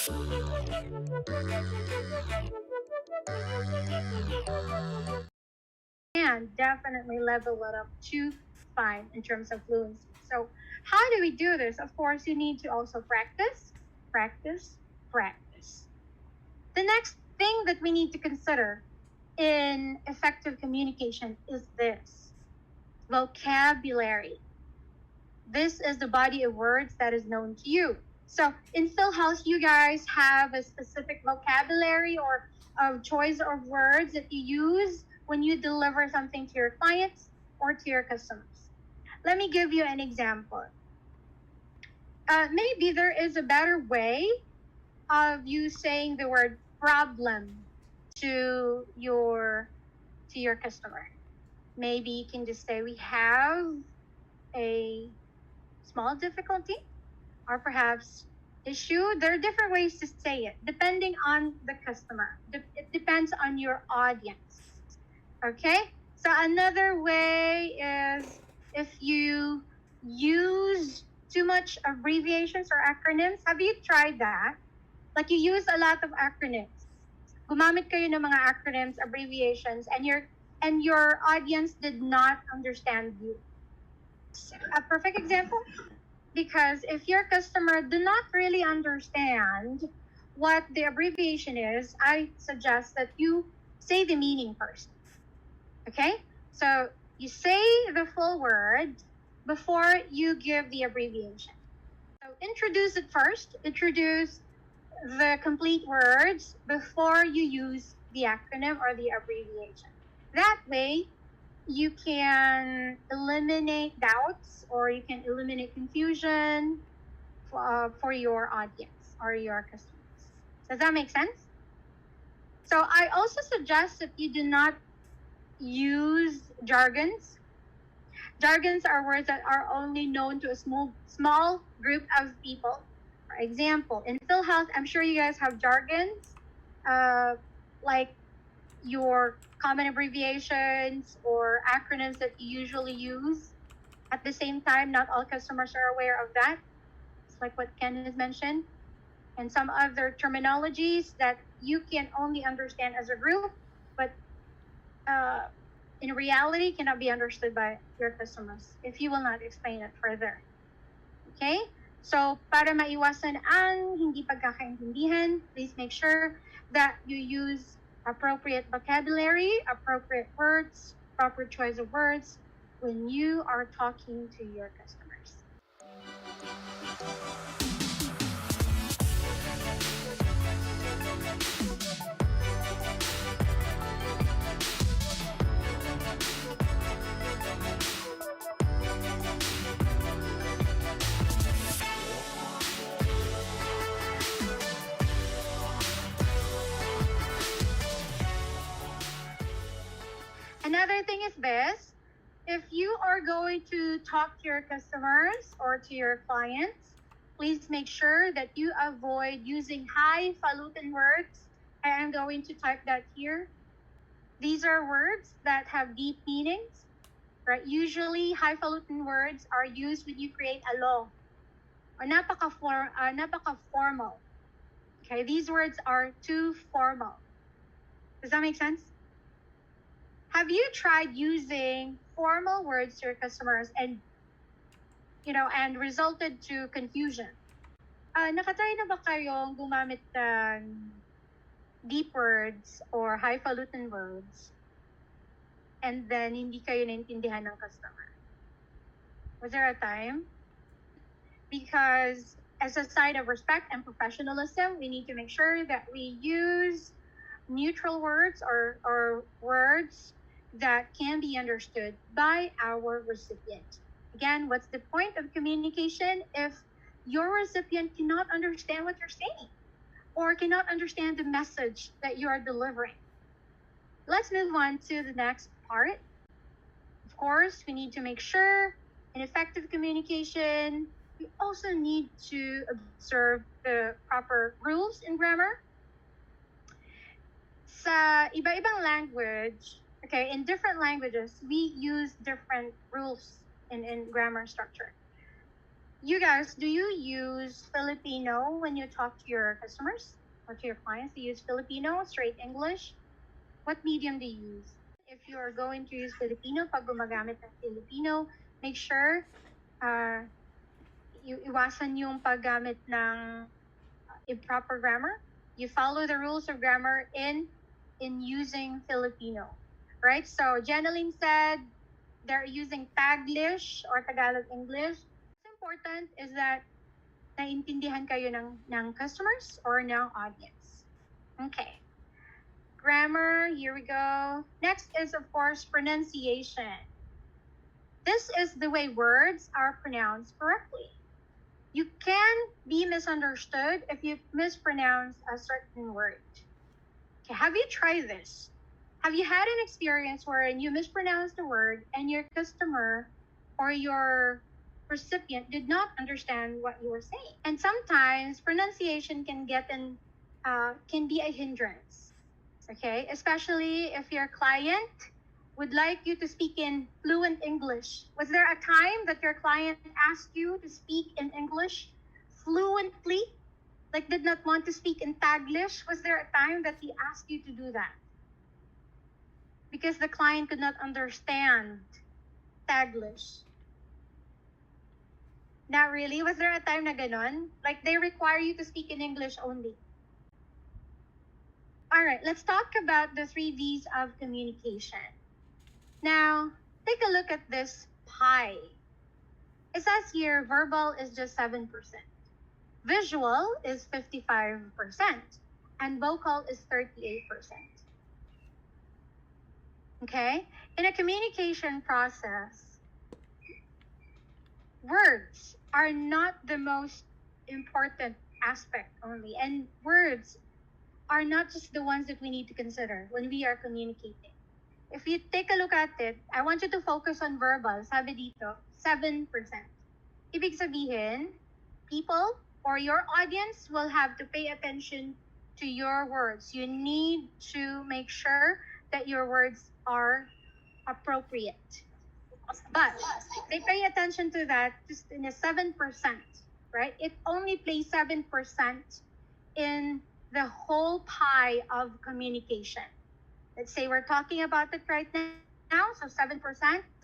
And definitely level it up to 5 in terms of fluency. So, how do we do this? Of course, you need to also practice, practice, practice. The next thing that we need to consider in effective communication is this vocabulary. This is the body of words that is known to you. So in PhilHealth, you guys have a specific vocabulary or a choice of words that you use when you deliver something to your clients or to your customers. Let me give you an example. Maybe there is a better way of you saying the word problem to your customer. Maybe you can just say we have a small difficulty or perhaps issue. There are different ways to say it depending on the customer. It depends on your audience. Okay? So another way is if you use too much abbreviations or acronyms. Have you tried that? Like you use a lot of acronyms. Gumamit kayo ng mga acronyms, abbreviations, and your audience did not understand you. A perfect example, because if your customer do not really understand what the abbreviation is, I suggest that you say the meaning first. Okay? So you say the full word before you give the abbreviation. So introduce it first. Introduce the complete words before you use the acronym or the abbreviation. That way, you can eliminate doubts or you can eliminate confusion for your audience or your customers. Does that make sense? So I also suggest that you do not use jargons. Jargons are words that are only known to a small group of people. For example, in PhilHealth, I'm sure you guys have jargons, like your common abbreviations or acronyms that you usually use. At the same time, not all customers are aware of that. It's like what Ken has mentioned. And some other terminologies that you can only understand as a group, but in reality cannot be understood by your customers if you will not explain it further. Okay? So, para maiwasan ang hindi pagkakaintindihan, please make sure that you use appropriate vocabulary, appropriate words, proper choice of words when you are talking to your customers. Another thing is this. If you are going to talk to your customers or to your clients, please make sure that you avoid using highfalutin words. I am going to type that here. These are words that have deep meanings, right? Usually, highfalutin words are used when you create a law or napaka-formal. Okay, these words are too formal. Does that make sense? Have you tried using formal words to your customers and resulted to confusion? Nakatry na ba kayong gumamit ng deep words or highfalutin words and then hindi kayo naintindihan ng customer? Was there a time? Because as a sign of respect and professionalism, we need to make sure that we use neutral words or words that can be understood by our recipient. Again, what's the point of communication if your recipient cannot understand what you're saying or cannot understand the message that you are delivering? Let's move on to the next part. Of course, we need to make sure in effective communication, we also need to observe the proper rules in grammar. Sa iba-ibang language, okay, in different languages, we use different rules in grammar structure. You guys, do you use Filipino when you talk to your customers or to your clients? Do you use Filipino, straight English? What medium do you use? If you're going to use Filipino, pag gumagamit ng Filipino, make sure iwasan yung paggamit ng improper grammar. You follow the rules of grammar in using Filipino, right? So Jeneline said they're using Taglish or Tagalog English. What's important is that naintindihan kayo ng customers or ng audience. Okay. Grammar, here we go. Next is, of course, pronunciation. This is the way words are pronounced correctly. You can be misunderstood if you mispronounce a certain word. Okay, have you tried this? Have you had an experience wherein you mispronounced a word and your customer or your recipient did not understand what you were saying? And sometimes pronunciation can be a hindrance. Okay, especially if your client would like you to speak in fluent English. Was there a time that your client asked you to speak in English fluently? Like did not want to speak in Taglish? Was there a time that he asked you to do that? Because the client could not understand Taglish. Not really. Was there a time na ganon? Like they require you to speak in English only. All right, let's talk about the 3 V's of communication. Now, take a look at this pie. It says here verbal is just 7%. Visual is 55%. And vocal is 38%. Okay? In a communication process, words are not the most important aspect only. And words are not just the ones that we need to consider when we are communicating. If you take a look at it, I want you to focus on verbal. Sabi dito, 7%. Ibig sabihin, people or your audience will have to pay attention to your words. You need to make sure that your words are appropriate. But they pay attention to that just in a 7%, right? It only plays 7% in the whole pie of communication. Let's say we're talking about it right now, so 7%.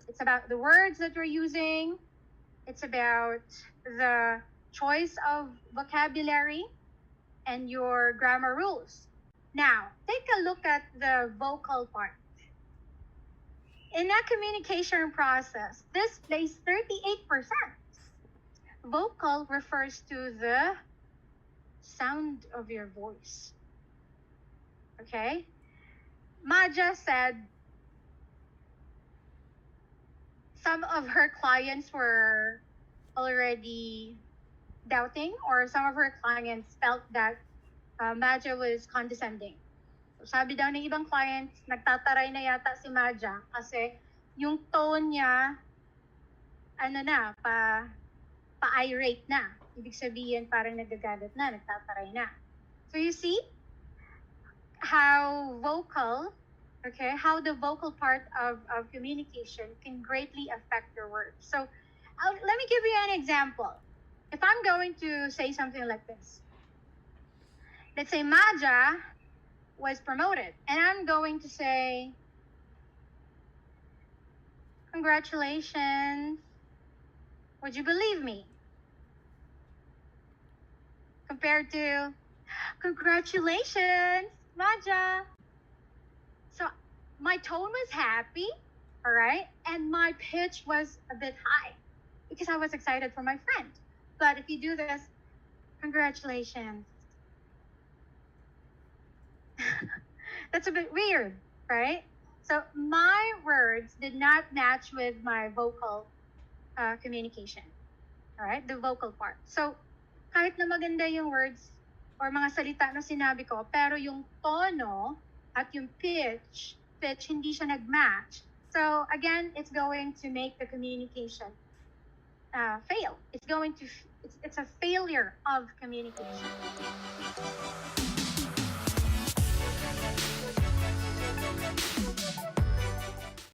It's about the words that we're using. It's about the choice of vocabulary and your grammar rules. Now, take a look at the vocal part. In a communication process, this plays 38%. Vocal refers to the sound of your voice. Okay? Maja said some of her clients were already doubting, or some of her clients felt that Maja was condescending. So, sabi daw ng ibang clients, nagtataray na yata si Maja kasi yung tone niya, pa-irate na. Ibig sabihin, parang nagagalit na, nagtataray na. So you see how the vocal part of communication can greatly affect your words. So let me give you an example. If I'm going to say something like this, let's say Maja was promoted, and I'm going to say, congratulations, would you believe me? Compared to, congratulations, Maja. So my tone was happy, all right? And my pitch was a bit high because I was excited for my friend. But if you do this, congratulations. That's a bit weird, right? So my words did not match with my vocal communication, all right? The vocal part. So kahit na maganda yung words or mga salita na sinabi ko, pero yung tono at yung pitch hindi siya nag-match. So again, it's going to make the communication fail. It's a failure of communication.